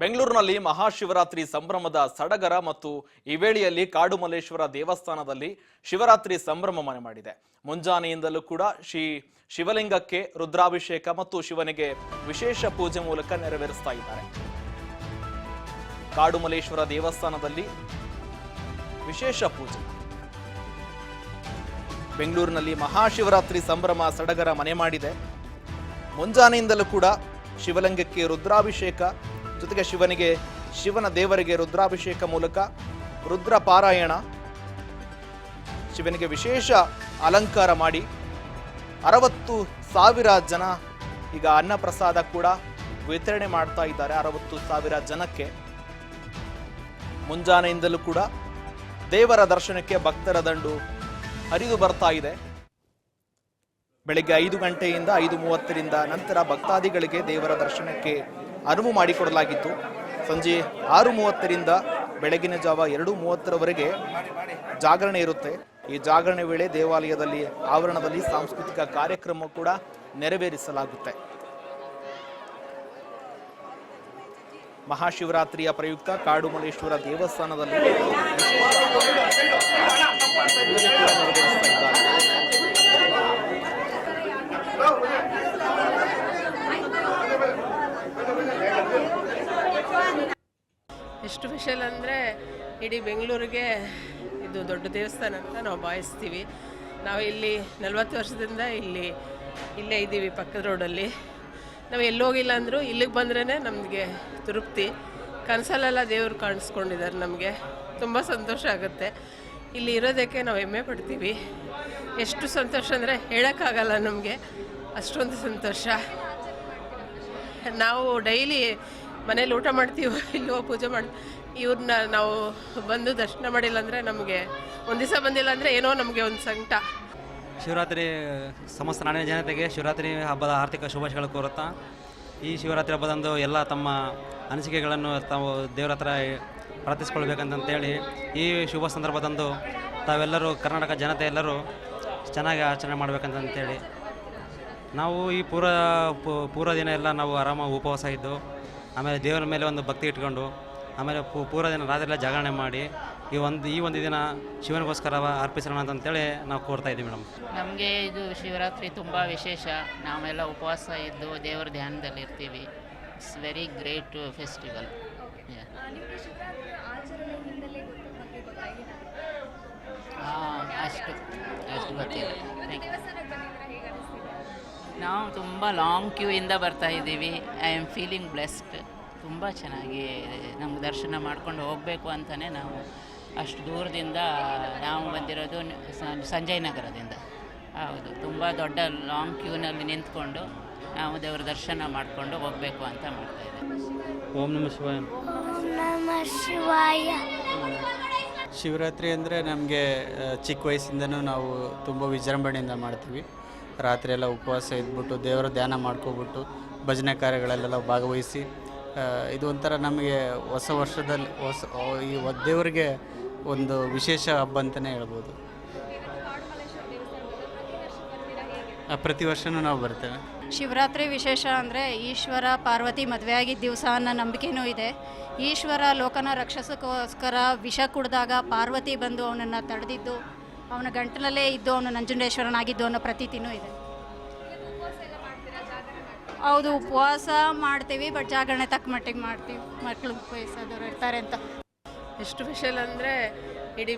ಬೆಂಗಳೂರಿನಲ್ಲಿ ಮಹಾಶಿವರಾತ್ರಿ ಸಂಭ್ರಮದ ಸಡಗರ ಮತ್ತು ಈ ವೇಳೆಯಲ್ಲಿ ಕಾಡುಮಲ್ಲೇಶ್ವರ ದೇವಸ್ಥಾನದಲ್ಲಿ ಶಿವರಾತ್ರಿ ಸಂಭ್ರಮ ಮನೆ ಮಾಡಿದೆ. ಮುಂಜಾನೆಯಿಂದಲೂ ಕೂಡ ಶಿವಲಿಂಗಕ್ಕೆ ರುದ್ರಾಭಿಷೇಕ ಮತ್ತು ಶಿವನಿಗೆ ವಿಶೇಷ ಪೂಜೆ ಮೂಲಕ ನೆರವೇರಿಸ್ತಾ ಇದ್ದಾರೆ. ಕಾಡುಮಲ್ಲೇಶ್ವರ ದೇವಸ್ಥಾನದಲ್ಲಿ ವಿಶೇಷ ಪೂಜೆ. ಬೆಂಗಳೂರಿನಲ್ಲಿ ಮಹಾಶಿವರಾತ್ರಿ ಸಂಭ್ರಮ ಸಡಗರ ಮನೆ ಮಾಡಿದೆ. ಮುಂಜಾನೆಯಿಂದಲೂ ಕೂಡ ಶಿವಲಿಂಗಕ್ಕೆ ರುದ್ರಾಭಿಷೇಕ ಜೊತೆಗೆ ಶಿವನ ದೇವರಿಗೆ ರುದ್ರಾಭಿಷೇಕ ಮೂಲಕ ರುದ್ರ ಪಾರಾಯಣ, ಶಿವನಿಗೆ ವಿಶೇಷ ಅಲಂಕಾರ ಮಾಡಿ 60,000 ಜನ ಈಗ ಅನ್ನ ಪ್ರಸಾದ ಕೂಡ ವಿತರಣೆ ಮಾಡ್ತಾ ಇದ್ದಾರೆ. 60,000 ಜನಕ್ಕೆ ಮುಂಜಾನೆಯಿಂದಲೂ ಕೂಡ ದೇವರ ದರ್ಶನಕ್ಕೆ ಭಕ್ತರ ದಂಡು ಹರಿದು ಬರ್ತಾ ಇದೆ. ಬೆಳಗ್ಗೆ 5 ಗಂಟೆಯಿಂದ 5:30ರಿಂದ ನಂತರ ಭಕ್ತಾದಿಗಳಿಗೆ ದೇವರ ದರ್ಶನಕ್ಕೆ ಅನುವು ಮಾಡಿಕೊಡಲಾಗಿತ್ತು. ಸಂಜೆ 6:30ರಿಂದ ಬೆಳಗಿನ ಜಾವ 2:30ರವರೆಗೆ ಜಾಗರಣೆ ಇರುತ್ತೆ. ಈ ಜಾಗರಣೆ ವೇಳೆ ದೇವಾಲಯದಲ್ಲಿ ಆವರಣದಲ್ಲಿ ಸಾಂಸ್ಕೃತಿಕ ಕಾರ್ಯಕ್ರಮ ಕೂಡ ನೆರವೇರಿಸಲಾಗುತ್ತೆ. ಮಹಾಶಿವರಾತ್ರಿಯ ಪ್ರಯುಕ್ತ ಕಾಡುಮಲ್ಲೇಶ್ವರ ದೇವಸ್ಥಾನದಲ್ಲಿ ಎಷ್ಟು ಸ್ಪೆಷಲ್ ಅಂದರೆ ಇಡೀ ಬೆಂಗಳೂರಿಗೆ ಇದು ದೊಡ್ಡ ದೇವಸ್ಥಾನ ಅಂತ ನಾವು ಭಾವಿಸ್ತೀವಿ. ನಾವು ಇಲ್ಲಿ 40 ವರ್ಷದಿಂದ ಇಲ್ಲೇ ಇದ್ದೀವಿ, ಪಕ್ಕದ ರೋಡಲ್ಲಿ. ನಾವು ಎಲ್ಲೋಗಿಲ್ಲ ಅಂದರೂ ಇಲ್ಲಿಗೆ ಬಂದ್ರೇ ನಮಗೆ ತೃಪ್ತಿ. ಕನಸಲ್ಲೆಲ್ಲ ದೇವರು ಕಾಣಿಸ್ಕೊಂಡಿದ್ದಾರೆ. ನಮಗೆ ತುಂಬ ಸಂತೋಷ ಆಗುತ್ತೆ. ಇಲ್ಲಿ ಇರೋದಕ್ಕೆ ನಾವು ಹೆಮ್ಮೆ ಪಡ್ತೀವಿ. ಎಷ್ಟು ಸಂತೋಷ ಅಂದರೆ ಹೇಳೋಕ್ಕಾಗಲ್ಲ ನಮಗೆ, ಅಷ್ಟೊಂದು ಸಂತೋಷ. ನಾವು ಡೈಲಿ ಮನೇಲಿ ಊಟ ಮಾಡ್ತೀವಿ, ಇಲ್ಲಿ ಹೋಗಿ ಪೂಜೆ ಮಾಡಿ ಇವ್ರನ್ನ ನಾವು ಬಂದು ದರ್ಶನ ಮಾಡಿಲ್ಲ ಅಂದರೆ ನಮಗೆ ಒಂದು ದಿವಸ ಬಂದಿಲ್ಲ ಅಂದರೆ ಏನೋ ನಮಗೆ ಒಂದು ಸಂಕಟ. ಶಿವರಾತ್ರಿ ಸಮಸ್ತ ನಾಡಿನ ಜನತೆಗೆ ಶಿವರಾತ್ರಿ ಹಬ್ಬದ ಆರ್ಥಿಕ ಶುಭಾಶಯಗಳು ಕೋರುತ್ತಾ, ಈ ಶಿವರಾತ್ರಿ ಹಬ್ಬದಂದು ಎಲ್ಲ ತಮ್ಮ ಅನಿಸಿಕೆಗಳನ್ನು ತಾವು ದೇವರ ಹತ್ರ ಪ್ರಾರ್ಥಿಸ್ಕೊಳ್ಬೇಕಂತೇಳಿ ಈ ಶುಭ ಸಂದರ್ಭದಂದು ತಾವೆಲ್ಲರೂ ಕರ್ನಾಟಕ ಜನತೆ ಎಲ್ಲರೂ ಚೆನ್ನಾಗಿ ಆಚರಣೆ ಮಾಡಬೇಕಂತಂತೇಳಿ ನಾವು ಈ ಪೂರ್ವ ದಿನ ಎಲ್ಲ ನಾವು ಆರಾಮಾಗಿ ಉಪವಾಸ ಇದ್ದು, ಆಮೇಲೆ ದೇವರ ಮೇಲೆ ಒಂದು ಭಕ್ತಿ ಇಟ್ಕೊಂಡು, ಆಮೇಲೆ ಪೂರ್ವ ದಿನ ರಾತ್ರಿ ಎಲ್ಲ ಜಾಗರಣೆ ಮಾಡಿ ಈ ಒಂದು ದಿನ ಶಿವನಿಗೋಸ್ಕರ ಅರ್ಪಿಸೋಣ ಅಂತಂತೇಳಿ ನಾವು ಕೋರ್ತಾ ಇದ್ದೀವಿ ಮೇಡಮ್. ನಮಗೆ ಇದು ಶಿವರಾತ್ರಿ ತುಂಬ ವಿಶೇಷ. ನಾವೆಲ್ಲ ಉಪವಾಸ ಇದ್ದು ದೇವರ ಧ್ಯಾನದಲ್ಲಿ ಇರ್ತೀವಿ. It's very great festival. ಅಷ್ಟು ಗೊತ್ತಿಲ್ಲ. ನಾವು ತುಂಬ ಲಾಂಗ್ ಕ್ಯೂಯಿಂದ ಬರ್ತಾ ಇದ್ದೀವಿ. I am feeling blessed. ತುಂಬ ಚೆನ್ನಾಗಿ ನಮ್ಗೆ ದರ್ಶನ ಮಾಡ್ಕೊಂಡು ಹೋಗಬೇಕು ಅಂತಲೇ ನಾವು ಅಷ್ಟು ದೂರದಿಂದ ನಾವು ಬಂದಿರೋದು ಸಂಜಯ್ ನಗರದಿಂದ. ಹೌದು, ತುಂಬ ದೊಡ್ಡ ಲಾಂಗ್ ಕ್ಯೂನಲ್ಲಿ ನಿಂತ್ಕೊಂಡು ನಾವು ದೇವರ ದರ್ಶನ ಮಾಡಿಕೊಂಡು ಹೋಗಬೇಕು ಅಂತ ಮಾಡ್ತಾಯಿದ್ದೀವಿ. ಓಂ ನಮಃ ಶಿವಾಯ. ಶಿವಾಯ. ಶಿವರಾತ್ರಿ ಅಂದರೆ ನಮಗೆ ಚಿಕ್ಕ ವಯಸ್ಸಿಂದನೂ ನಾವು ತುಂಬ ವಿಜೃಂಭಣೆಯಿಂದ ಮಾಡ್ತೀವಿ. ರಾತ್ರಿ ಎಲ್ಲ ಉಪವಾಸ ಇದ್ಬಿಟ್ಟು ದೇವರ ಧ್ಯಾನ ಮಾಡ್ಕೊಬಿಟ್ಟು ಭಜನೆ ಕಾರ್ಯಗಳಲ್ಲೆಲ್ಲ ಭಾಗವಹಿಸಿ, ಇದು ಒಂಥರ ನಮಗೆ ಹೊಸ ವರ್ಷದಲ್ಲಿ ಈ ದೇವರಿಗೆ ಒಂದು ವಿಶೇಷ ಹಬ್ಬ ಅಂತಲೇ ಹೇಳ್ಬೋದು. ಪ್ರತಿ ವರ್ಷವೂ ನಾವು ಬರ್ತೇವೆ. ಶಿವರಾತ್ರಿ ವಿಶೇಷ ಅಂದರೆ ಈಶ್ವರ ಪಾರ್ವತಿ ಮದುವೆ ಆಗಿದ್ದ ದಿವಸ ಅನ್ನೋ ನಂಬಿಕೆಯೂ ಇದೆ. ಈಶ್ವರ ಲೋಕನ ರಕ್ಷಸಕ್ಕೋಸ್ಕರ ವಿಷ ಕುಡಿದಾಗ ಪಾರ್ವತಿ ಬಂದು ಅವನನ್ನು ತಡೆದಿದ್ದು, ಅವನ ಗಂಟಲಲ್ಲೇ ಇದ್ದು ಅವನು ನಂಜುಂಡೇಶ್ವರನಾಗಿದ್ದು ಅನ್ನೋ ಪ್ರತೀತಿನೂ ಇದೆ. ಹೌದು, ಉಪವಾಸ ಮಾಡ್ತೀವಿ, ಬಟ್ ಜಾಗರಣೆ ತಕ್ಕ ಮಟ್ಟಿಗೆ ಮಾಡ್ತೀವಿ. ಮಕ್ಕಳು ವಯಸ್ಸಾದವ್ರು ಇರ್ತಾರೆ ಅಂತ. ಎಷ್ಟು ಸ್ಪೆಷಲ್ ಅಂದರೆ ಇಡೀ